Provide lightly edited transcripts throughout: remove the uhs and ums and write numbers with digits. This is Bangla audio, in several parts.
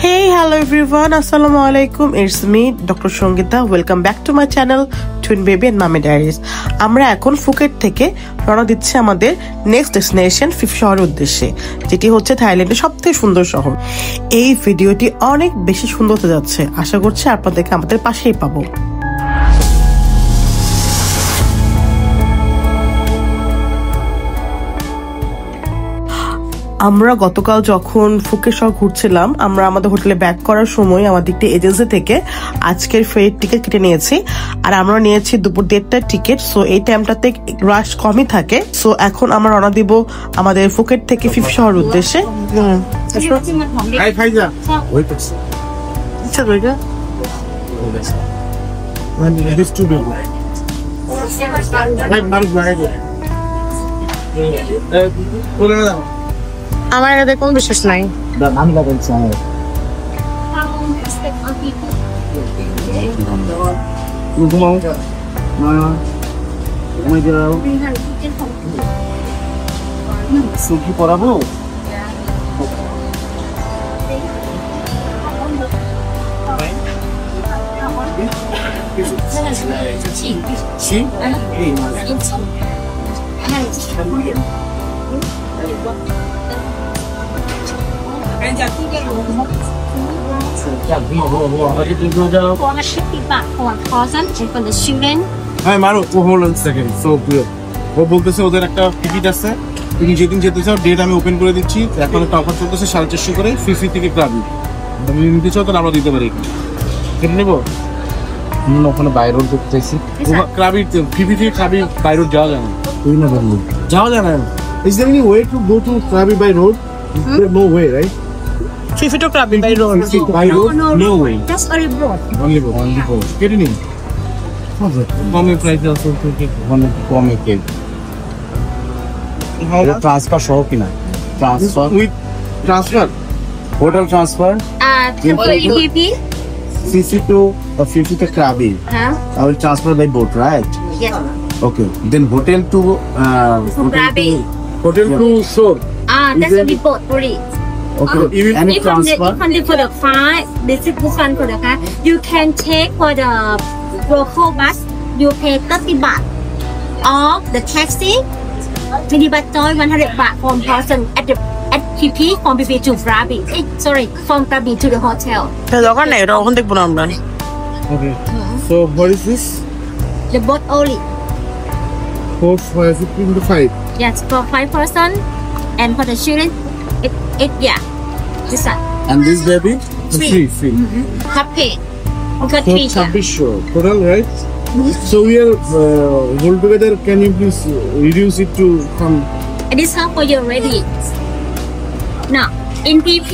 Hey, hello everyone. Assalamu alaikum. It's me, Dr. Shongita. Welcome back to my channel, Twin Baby and Mommy Diaries. আমরা এখন ফুকেট থেকে রওনা দিচ্ছি আমাদের নেক্সট ডেস্টিনেশন ফিফ শহরের উদ্দেশ্যে, যেটি হচ্ছে থাইল্যান্ডের সবথেকে সুন্দর শহর। এই ভিডিওটি অনেক বেশি সুন্দর হতে যাচ্ছে। আশা করছি আপনাদেরকে আমাদের পাশেই পাবো। আমরা গতকাল যখন ফুকেট শহর ঘুরছিলাম, আমরা আমাদের হোটেলে ব্যাক করার সময় আমাদের একটি এজেন্সি থেকে আজকের ফেরির টিকিট কেটে নিয়েছি, আর আমরা নিয়েছি দুপুর 1:30টার টিকিট। সো এই টাইমটাতে রাশ কমই থাকে। সো এখন আমরা রওনা দিব আমাদের ফুকেট থেকে ফিফ শহর উদ্দেশ্যে। আমার এতে কোনো বিশ্বাস নাই। সুখী পড়াবো ওদের একটা টিকিট আছে, তুমি যেদিন যেতে চাও ডেট আমি ওপেন করে দিচ্ছি। এখন একটা অফার চলতেছে 450 করে ফিফি থেকে ক্লাবি। তুমি নিতে চাও তাহলে আমরা দিতে পারি। কেটে নেবো। ওখানে বাই রোড করতে চাইছি, ক্লাবি ফিফি থেকে ক্লাবি বাই রোড যাওয়া যায় না। যাওয়া যায় না। Is there any way to go to Krabi by road? There's no way, right? ফিফি টু ক্লাবি by road. By road? No way. Just only boat. Only boat. Get in. Common price also to get one common cake. How much? Transfer show kina? Transfer with transfer. Hotel transfer. Temporary PP. CC to 50 to Krabi. I will transfer by boat, right? Yes. Okay. Then hotel to Krabi. Hotel to shore. That's only boat for it. Okay. Even any transfer. Even for the flight, this is one for the car. You can take for the local bus. You pay 30 baht. Of the taxi, minibus charge 100 baht from person at PP from PP to Krabi. Sorry, from Krabi to the hotel. দোকান নাই, ওখান থেকে পুরো আমরা। Okay. So what is this? The boat only. 4, 5, 15 to 5. Yes, for 5 person, and for the children, it yeah, this one. And this baby? Free. Free. Happy. We got So 3 yeah. 26 sure. Total, right? So we are hold together. Can you please reduce it to from? And this how for you already. Now, in PP,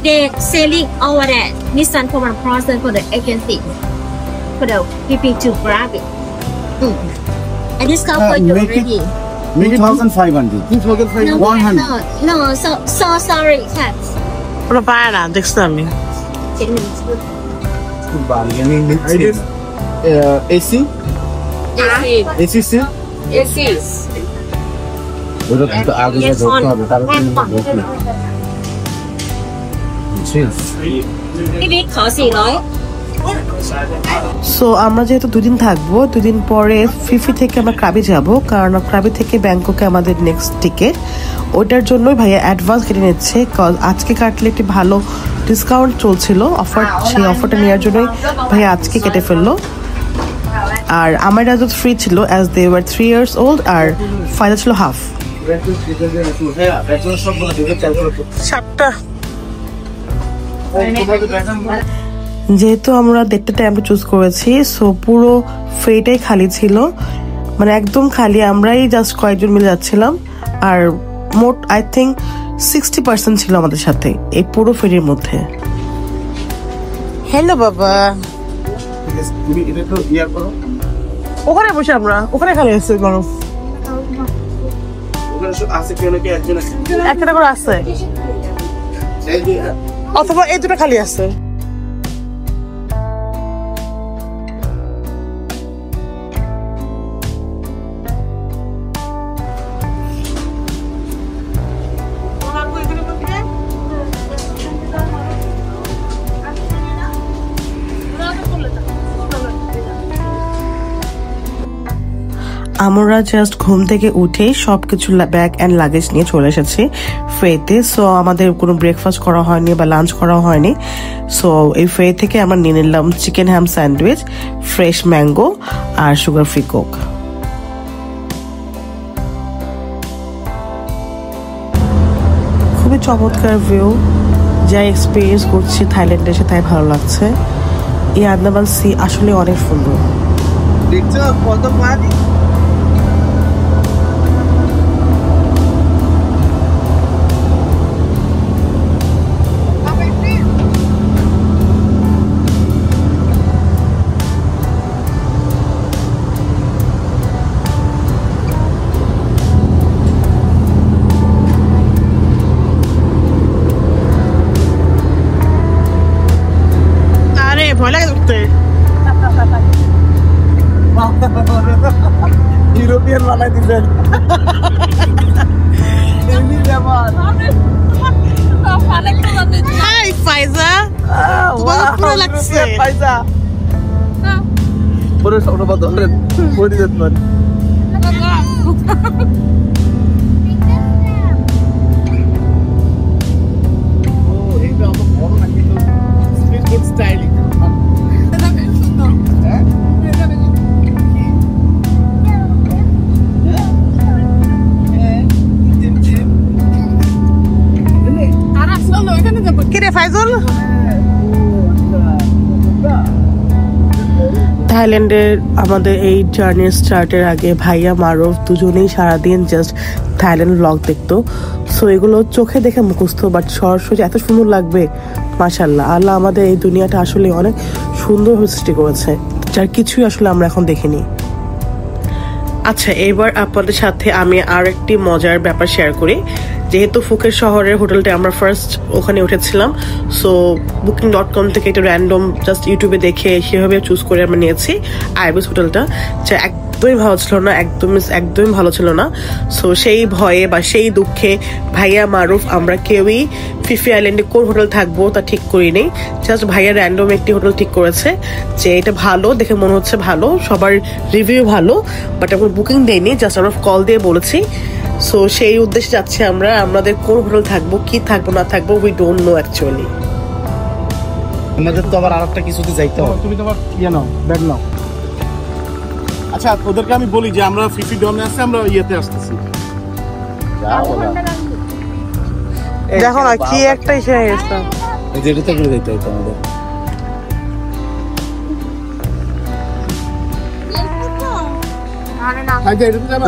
they selling over there. This one for one person for the agency. For the PP to grab it. And this how for you make it- already. 2,500. 2,500. 100. No, so sorry, cat. পুরো পায় না, দেখছি আমি। Bargaining. I did AC. AC sir. ওটা তো আগে যা ধরতে হবে তার জন্য ধরতে হবে। Maybe cost 400. সো আমরা যেহেতু 2 দিন থাকবো, 2 দিন পরে ফিফি থেকে আমরা ক্রাবি যাব, কারণ ক্রাবি থেকে ব্যাংককে আমাদের নেক্সট টিকিট। ওইটার জন্যই ভাইয়া অ্যাডভান্স কেটে নিচ্ছে, কজ আজকে কাটলে একটি ভালো ডিসকাউন্ট চলছিল অফার, সেই অফারটা নেওয়ার জন্যই ভাইয়া আজকে কেটে ফেললো। আর আমার রাজু ফ্রি ছিল as they were 3 years old, আর ফায়দা ছিল হাফ। 7টা যেহেতু আমরা 1:30 টাইমটা চুজ করেছি, সো পুরো ফেরিটাই খালি ছিল, মানে একদম খালি। আমরাই জাস্ট কয়েকজন মিলে যাচ্ছিলাম, আর মোট আই থিঙ্ক 60% ছিল আমাদের সাথে এই পুরো ফেরির মধ্যে। হ্যালো বাবা, তুমি এটা তো ইয়া করো। ওখানে বসে আমরা, ওখানে খালি আছে বরফ। ওখানে সব আছে কি নাকি একজন আছে? একটা করে আছে, এই যে অথবা এই দুটো খালি আছে। আমরা জাস্ট ঘুম থেকে উঠে সবকিছু ব্যাগ অ্যান্ড লাগেজ নিয়ে চলে এসেছি ফ্রেতে। সো আমাদের কোনো ব্রেকফাস্ট করা হয়নি বা লাঞ্চ করা হয়নি। সো এই ফ্রে থেকে আমরা নিয়ে নিলাম চিকেন হ্যাম স্যান্ডউইচ, ফ্রেশ ম্যাঙ্গো আর সুগার ফ্রি কোক। খুবই চমৎকার ভিউ, যা এক্সপিরিয়েন্স করছি থাইল্যান্ডে এসে তাই ভালো লাগছে। এই আন্দামান সি আসলে অনেক সুন্দর। দেখছো কত পানি। ভয় লাগে উঠতে। ইউরোপিয়ান বানাই দিচ্ছেন। ফাইজা ভালো লাগছে। ফাইজা পুরো সৌরভ ধরেন পড়ে যেতে পারে। স্টাইলিং ফাইজল থাইল্যান্ডের আমাদের এই জার্নি স্টার্টের আগে ভাইয়া মারুফ দুজনেই সারাদিন জাস্ট থাইল্যান্ড ব্লগ দেখতো। সো এগুলো চোখে দেখে মুখস্থ, বাট সরাসরি এত সুন্দর লাগবে। মাশাআল্লাহ, আল্লাহ আমাদের এই দুনিয়াটা আসলে অনেক সুন্দর সৃষ্টি করেছে, যার কিছুই আসলে আমরা এখন দেখিনি। আচ্ছা, এবার আপনাদের সাথে আমি আর একটি মজার ব্যাপার শেয়ার করি। যেহেতু ফুকেট শহরের হোটেলটা আমরা ফার্স্ট ওখানে উঠেছিলাম, সো booking.com থেকে একটা র্যান্ডম জাস্ট ইউটিউবে দেখে সেভাবে চুজ করে আমরা নিয়েছি আইবিস হোটেলটা, যা একদমই ভালো ছিল না, একদমই ভালো ছিল না। সো সেই ভয়ে বা সেই দুঃখে ভাইয়া মারুফ আমরা কেউই ফিফি আইল্যান্ডে কোন হোটেল থাকবো তা ঠিক করিনি। জাস্ট ভাইয়া র্যান্ডম একটি হোটেল ঠিক করেছে যে এটা ভালো, দেখে মনে হচ্ছে ভালো, সবার রিভিউ ভালো, বাট আমরা বুকিং দেইনি, জাস্ট আমরা কল দিয়ে বলেছি। সো সেই উদ্দেশ্যে যাচ্ছি আমরা। আমাদের কোন হোটেল থাকবো, কি থাকবো না থাকবো, উই ডোন্ট নো অ্যাকচুয়ালি। আমাদের তো আবার আরেকটা কিছুতে যাইতে হবে। তুমি তো আবার ইয়ে নাও, ব্যাগ নাও। আচ্ছা, ওদেরকে আমি বলি যে আমরা ফিফি ডমে আসছি, আমরা ইয়েতে আসতেছি। দেখো না কি একটা ইসে হয়ে গেছে, এই যেটাতে করে যাইতে হবে আমাদের।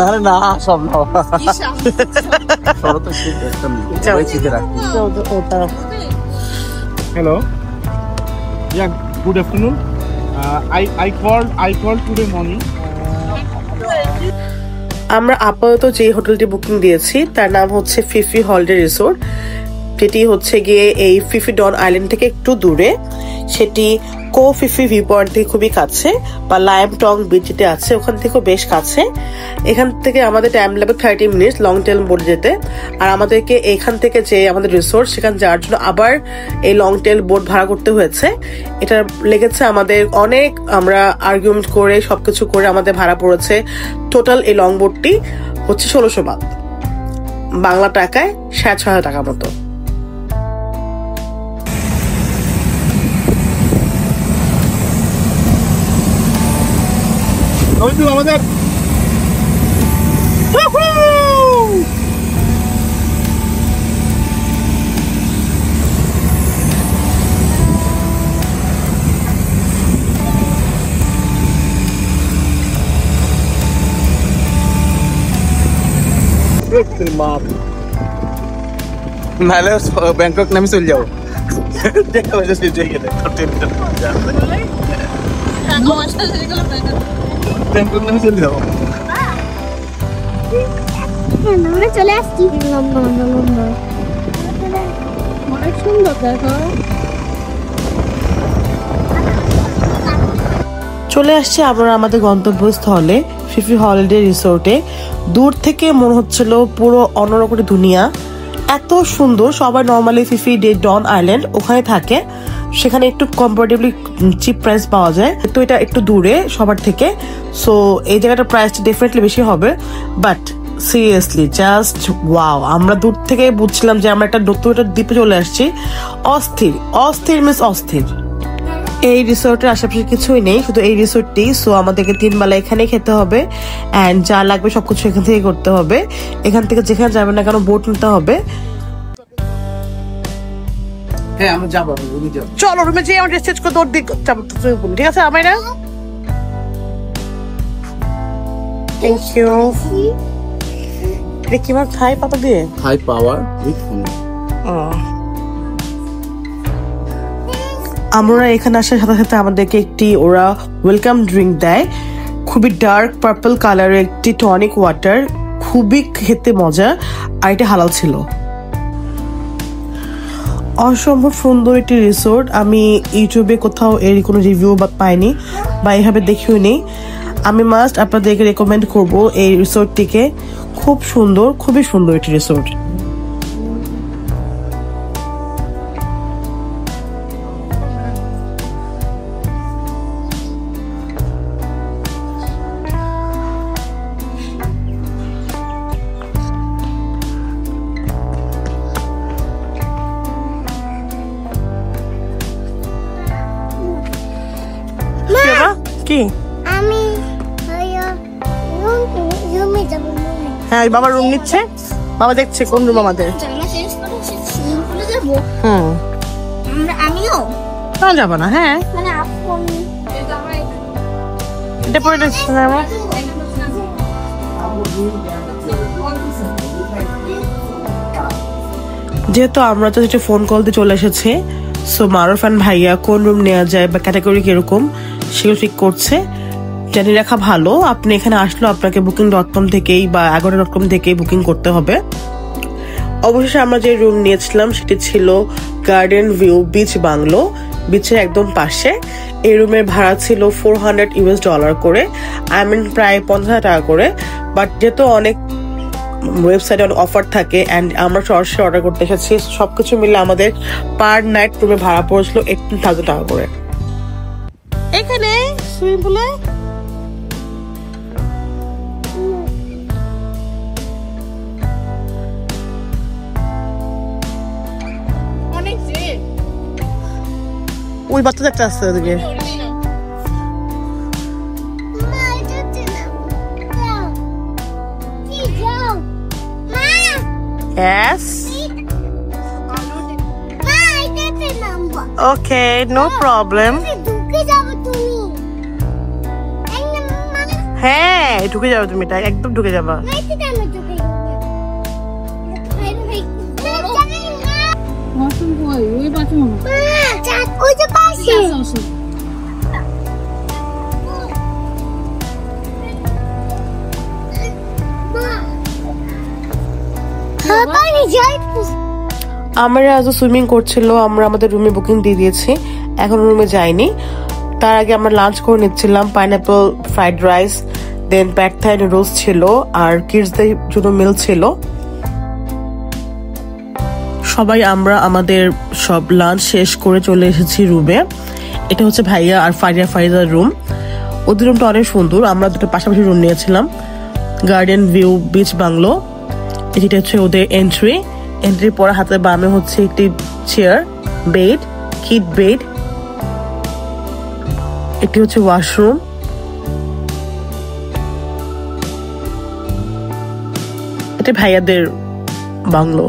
আরে না, সব নাও। Hello. Yeah, good afternoon. I called today morning. আমরা আপাতত যে হোটেলটি বুকিং দিয়েছি তার নাম হচ্ছে ফিফি হলিডে রিসোর্ট, যেটি হচ্ছে গিয়ে এই ফিফি ডন আইল্যান্ড থেকে একটু দূরে। সেটি কো ফিফি ভিউ পয়েন্ট থেকে খুবই কাছে, বা লাইম টং বিচ যেটা আছে ওখান থেকেও বেশ কাছে। এখান থেকে আমাদের টাইম লাগবে 30 মিনিটস লং টেল বোটে যেতে। আর আমাদেরকে এখান থেকে যে আমাদের রিসোর্ট সেখানে যাওয়ার জন্য আবার এই লং টেল বোট ভাড়া করতে হয়েছে। এটা লেগেছে আমাদের অনেক, আমরা আর্গুমেন্ট করে সবকিছু করে আমাদের ভাড়া পড়েছে। টোটাল এই লং বোটটি হচ্ছে 1600 বাত, বাংলা টাকায় 6,500 টাকা মতো। আমাদের নাহলে ব্যাংকক নামে চলে যাবো। ব্যাংকক নামে চলে যাবো। আমরা চলে আসছি। অনেক সুন্দর দেখো। চলে আসছি আমরা আমাদের গন্তব্যস্থলে ফিফি হলিডে রিসোর্টে। দূর থেকে মনে হচ্ছিল পুরো অন্যরকম দুনিয়া, এত সুন্দর। সবাই নর্মালি ফিফি ডন আইল্যান্ড ওখানে থাকে, সেখানে একটু কম্পারেটিভলি চিপ প্রাইস পাওয়া যায়, তো এটা একটু দূরে সবার থেকে, সো এই জায়গাটার প্রাইসটা ডেফিনেটলি বেশি হবে। বাট সিরিয়াসলি জাস্ট ওয়াও, আমরা দূর থেকে বুঝছিলাম যে আমরা একটা নতুন একটা দ্বীপে চলে আসছি। অস্থির, অস্থির মিন্স অস্থির। এই রিসোর্টের আশেপাশে কিছুই নেই, শুধু এই রিসোর্টটি। সো আমাদেরকে 3 বেলা এখানেই খেতে হবে, অ্যান্ড যা লাগবে সবকিছু এখান থেকে করতে হবে। এখান থেকে যেখানে যাবেন না কেন বোট নিতে হবে। হ্যাঁ আমরা যাবো, রুমে যাবো। চলো রুমে যেয়ে আমরা চেঞ্জ করে তোর দিক যাবো, ঠিক আছে আমার না? Thank you. এটা কিভাবে খাই পাতা দিয়ে? High power with phone. আমরা এখানে আসার সাথে সাথে আমাদেরকে একটি ওরা ওয়েলকাম ড্রিঙ্ক দেয়, খুবই ডার্ক পার্পল কালারের একটি টনিক ওয়াটার, খুবই খেতে মজা, আর এটা হালাল ছিল। অসম্ভব সুন্দর একটি রিসোর্ট। আমি ইউটিউবে কোথাও এর কোনো রিভিউ বা পাইনি বা এভাবে দেখিও নি। আমি মাস্ট আপনাদেরকে রেকমেন্ড করব এই রিসোর্টটিকে, খুব সুন্দর, খুবই সুন্দর একটি রিসোর্ট। কি আমি রুমে যাব। হ্যাঁ বাবা রুম নিচ্ছে, বাবা দেখছে কোন রুম আমাদের। জামা চেঞ্জ করে সিম্পলে যাব। আমিও না যাবো না। হ্যাঁ মানে আপন এটা পরে দেখছি না আমার। যেহেতু আমরা তো ফোন কল দিয়ে চলে এসেছি, সো মারুফান ভাইয়া কোন রুম নেওয়া যায় বা ক্যাটাগরি কিরকম সেগুলো ঠিক করছে। জানিয়ে রাখা ভালো, আপনি এখানে আসলেও আপনাকে booking.com থেকেই বা agoda.com থেকেই বুকিং করতে হবে। অবশেষে আমরা যে রুম নিয়েছিলাম সেটি ছিল গার্ডেন ভিউ বিচ বাংলো, বিচের একদম পাশে। এই রুমের ভাড়া ছিল $400 করে, আই মিন প্রায় 50,000 টাকা করে। বাট যেহেতু অনেক ওয়েবসাইটে অনেক অফার থাকে অ্যান্ড আমরা সরাসরি অর্ডার করতে এসেছি, সবকিছু মিলে আমাদের পার নাইট রুমে ভাড়া পড়েছিল 18,000 টাকা করে। এখানে সুইমিং পুলে ওই বাচ্চা একটা আসছে ওদিকে। মা এটা না যাও কি যাও মা Yes. মা এটা নাম্বার Okay, no problem. ঢুকে যাব তুমি এই না মা হ্যাঁ ঢুকে যাবে তুমি, এটা একদম ঢুকে যাবা। নাইতে কেন ঢুকে ওই যে পাশে আমরা আজ সুইমিং করছিল, আমরা আমাদের রুমে বুকিং দিয়ে দিয়েছি, এখন রুমে যাইনি। তার আগে আমরা লাঞ্চ করে নিচ্ছিলাম, পাইনাপল ফ্রাইড রাইস, দেন প্যাড থাই নুডলস ছিল, আর কিডসদের জন্য মিল ছিল। সবাই আমরা আমাদের সব লাঞ্চ শেষ করে চলে এসেছি রুমে। এটা হচ্ছে ভাইয়া আর ফারিজার রুম। ওদের রুমটা অনেক সুন্দর। আমরা দুটো পাশাপাশি রুম নিয়েছিলাম, গার্ডেন ভিউ বিচ বাংলো। এটা হচ্ছে ওদের এন্ট্রির পরে হাতের বামে হচ্ছে একটি চেয়ার, বেড, কিড বেড। এটি হচ্ছে ওয়াশরুম। এটা ভাইয়াদের বাংলো।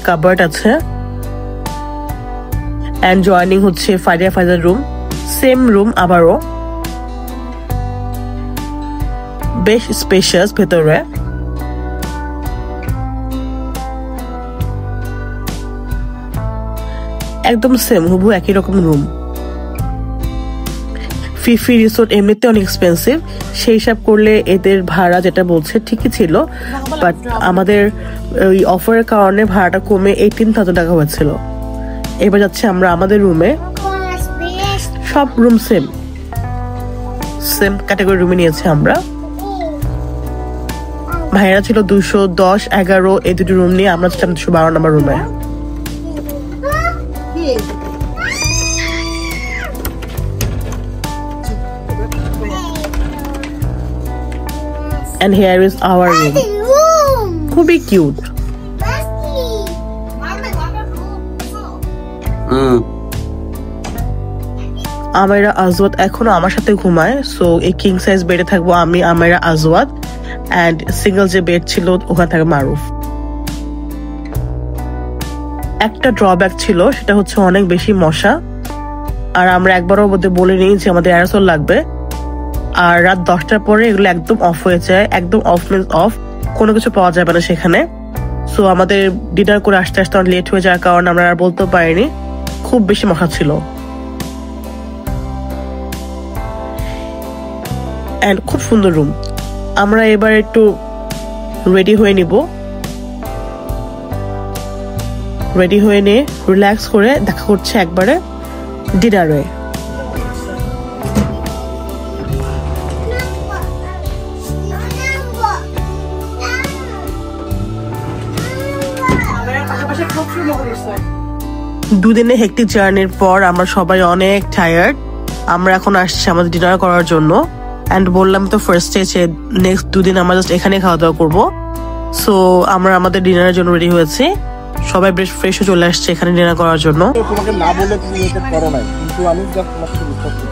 কাবার্ড আছে এন্ড জয়নিং হচ্ছে ফারিজার রুম, সেম রুম আবারও, বেশ স্পেশাস ভেতরে। একদম সেম হুবহু একই রকম রুম। ফিফি রিসোর্ট এমনিতে অনেক এক্সপেন্সিভ, সেই হিসাব করলে এদের ভাড়া যেটা বলছে ঠিকই ছিল, বাট আমাদের ওই অফারের কারণে ভাড়াটা কমে 18,000 টাকা হয়েছিল। এবার যাচ্ছে আমরা আমাদের রুমে। সব রুম সেম ক্যাটাগরি রুমে নিয়েছি আমরা। ভাইয়েরা ছিল 210, 11 এই দুটি রুম নিয়ে, আমরা ছিলাম 212 নম্বর রুমে। And here is our room. খুবই কিউট। আমেরা আজওয়াত এখনো আমার সাথে ঘুমায়, সো এই কিং সাইজ বেডে থাকবো আমি, আমেরা, আজওয়াত, এন্ড সিঙ্গেল যে বেড ছিল ওখানে থাকে মারুফ। একটা ড্রব্যাক ছিল, সেটা হচ্ছে অনেক বেশি মশা, আর আমরা একবারও বলে নিই যে আমাদের অ্যারোসল লাগবে। আর রাত 10টার পরে এগুলো একদম অফ হয়ে যায়, একদম অফ মিন্স অফ, কোনো কিছু পাওয়া যাবে না সেখানে। সো আমাদের ডিনার করে আসতে আসতে অনেক লেট হয়ে যাওয়ার কারণে আমরা আর বলতেও পারিনি, খুব বেশি মশা ছিল। এন্ড খুব সুন্দর রুম। আমরা এবার একটু রেডি হয়ে নিব, রেডি হয়ে নিয়ে রিল্যাক্স করে দেখা করছে একবারে ডিনারে। দুদিনের হেক্টিক জার্নির পর আমরা সবাই অনেক টায়ার্ড। আমরা এখন আসছি আমাদের ডিনার করার জন্য। এন্ড বললাম তো ফার্স্টে যে নেক্সট 2 দিন আমরা জাস্ট এখানে খাওয়া দাওয়া করবো। সো আমরা আমাদের ডিনারের জন্য রেডি হয়েছি, সবাই বেশ ফ্রেশ হয়ে চলে আসছে এখানে ডিনার করার জন্য। তোমাকে না বলে তুমি এটা করো না, কিন্তু আমি জাস্ট তোমাকে বিশ্বাস করি।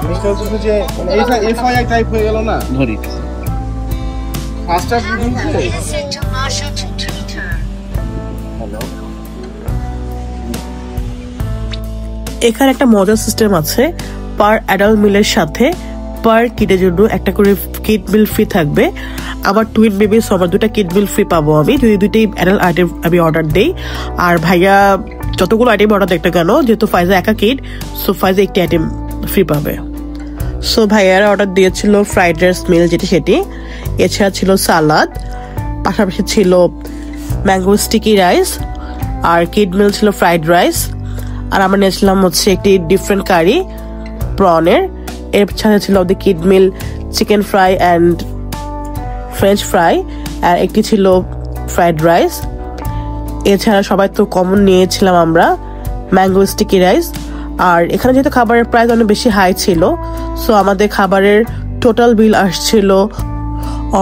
জিনিসটা হচ্ছে যে এইটা এফআইআই টাইপ হয়ে গেল না, ধরি ফার্স্ট টাইম হ্যালো এখানে একটা মজার সিস্টেম আছে, পার অ্যাডাল্ট মিলের সাথে পার কিডের জন্য একটা করে কিড মিল ফ্রি থাকবে। আবার টুইন বেবি সবার 2টা কিড মিল ফ্রি পাবো আমি, যদি 2টাই অ্যাডাল্ট আইটেম আমি অর্ডার দেই। আর ভাইয়া যতগুলো আইটেম অর্ডার দেখতে কেন, যেহেতু ফাইজা একা কিড, সো ফাইজা একটি আইটেম ফ্রি পাবে। সো ভাইয়ারা অর্ডার দিয়েছিল ফ্রাইড রাইস মিল, যেটি সেটি, এছাড়া ছিল সালাদ, পাশাপাশি ছিল ম্যাঙ্গো স্টিকি রাইস, আর কিড মিল ছিল ফ্রাইড রাইস, আর আমরা নিয়েছিলাম হচ্ছে একটি ডিফারেন্ট কারি প্রনের। এর সাথে ছিল আমাদের kid meal chicken fry and french fry, আর একটি ছিল ফ্রাইড রাইস। এছাড়া সবাই তো কমন নিয়েছিলাম আমরা ম্যাঙ্গো স্টিকি রাইস। আর এখানে যেহেতু খাবারের প্রাইস অনেক বেশি হাই ছিল, সো আমাদের খাবারের টোটাল বিল আসছিল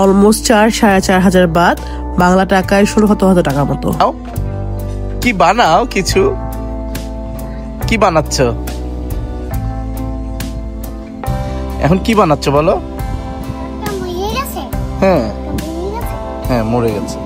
অলমোস্ট 4-4,500 বাদ, বাংলা টাকায় 16,000 টাকার মতো। কি বানাও, কিছু কি বানাচ্ছ এখন? কি বানাচ্ছ বলো? হ্যাঁ হ্যাঁ, মরে গেছে।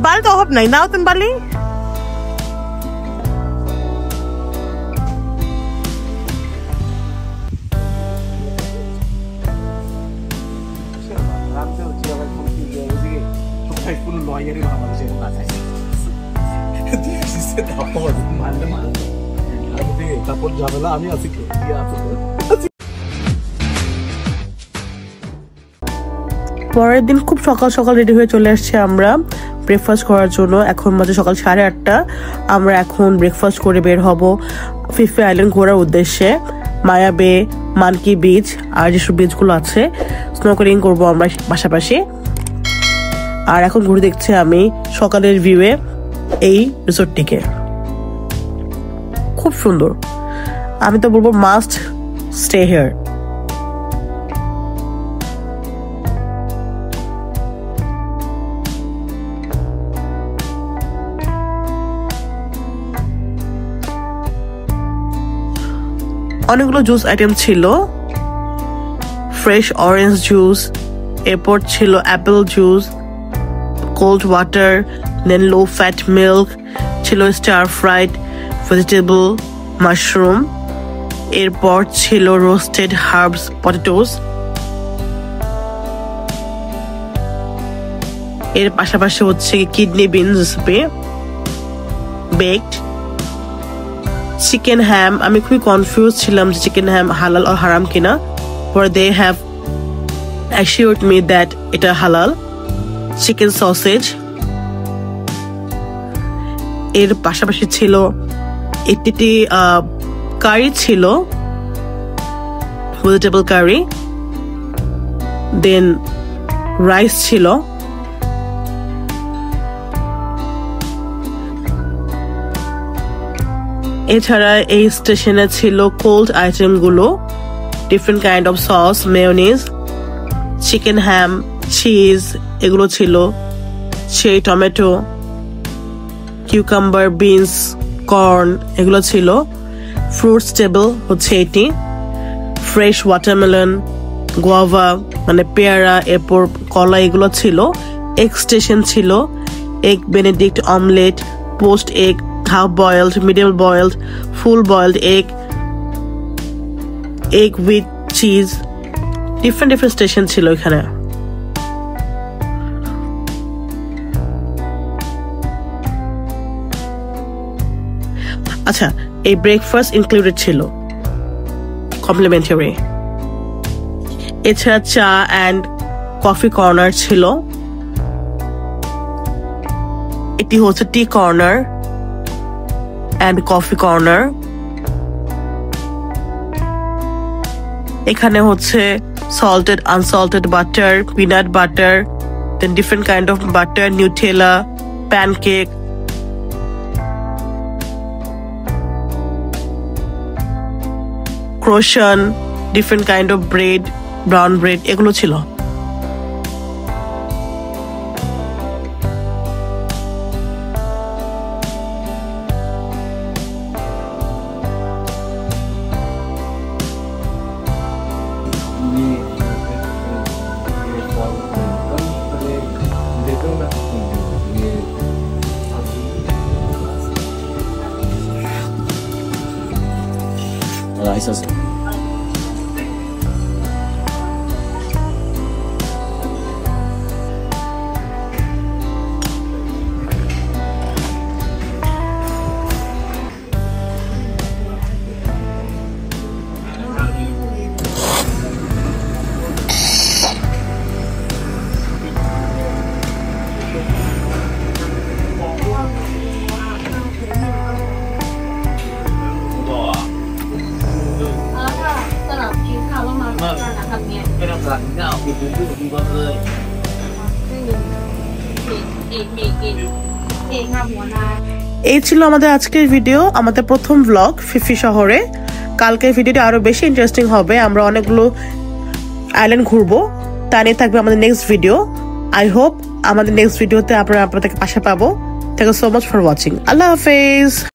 বালি তো অভাব নাই, নাও তুমি বালি। আমি আছি। পরের দিন খুব সকাল সকাল রেডি হয়ে চলে আসছি আমরা ব্রেকফাস্ট করার জন্য। এখন বাজে সকাল 8:30। আমরা এখন ব্রেকফাস্ট করে বের হব ফিফি আইল্যান্ড ঘোরার উদ্দেশ্যে। মায়া বে, মানকি বিচ আর যেসব বিচগুলো আছে স্নোকেলিং করবো আমরা পাশাপাশি। আর এখন ঘুরে দেখছি আমি সকালের ভিউয়ে এই রিসোর্টটিকে, খুব সুন্দর। আমি তো বলবো মাস্ট স্টে হিয়ার। অনেকগুলো জুস আইটেম ছিল, ফ্রেশ অরেঞ্জ জুস, এরপর ছিল apple juice, cold water, then low fat milk ছিল, স্টার ফ্রাইড ভেজিটেবল মাশরুম, এরপর ছিল রোস্টেড হার্বস পটেটোস, এর পাশাপাশি হচ্ছে kidney beans recipe, baked chicken ham. আমি খুবই কনফিউজ ছিলাম যে চিকেন হ্যাম হালাল আর হারাম কিনা, পরে they have assured me that এটা হালাল। চিকেন সসেজ, এর পাশাপাশি ছিল একটি কারি ছিল, ভেজিটেবল কারি, দেন রাইস ছিল, এছাড়া এই স্টেশনে ছিল কোল্ড আইটেম গুলো, different kind of sauce, mayonnaise, chicken ham, cheese এগুলো ছিল, সেই টমেটো, কিউকাম্বার, বিনস, কর্ন এগুলো ছিল, ফ্রুটস টেবল হচ্ছে এটি, ফ্রেশ ওয়াটারমেলন, গোয়াভা মানে পেয়ারা, এরপর কলা এগুলো ছিল, এগ স্টেশন ছিল, egg Benedict omelette, post egg, half boiled, medium boiled, full boiled egg, egg with cheese, different station ছিল এখানে। আচ্ছা, এই ব্রেকফাস্ট ইনক্লুডেড ছিল, কমপ্লিমেন্টারি। এছাড়া চা অ্যান্ড কফি কর্নার ছিল, এটি হচ্ছে tea corner and coffee corner. এখানে হচ্ছে salted unsalted butter, peanut butter, then different kind of butter, Nutella, pancake, croissant, different kind of bread, brown bread এগুলো ছিল। রাইস আছে। এই ছিল আমাদের আজকের ভিডিও, আমাদের প্রথম ব্লগ ফিফি শহরে। কালকের ভিডিওটা আরো বেশি ইন্টারেস্টিং হবে, আমরা অনেকগুলো আইল্যান্ড ঘুরবো, তা নিয়ে থাকবে আমাদের নেক্সট ভিডিও। আই হোপ আমাদের নেক্সট ভিডিওতে আপনারা আপনাদেরকে পাশে পাবো। Thank you so much for watching. Allah হাফেজ।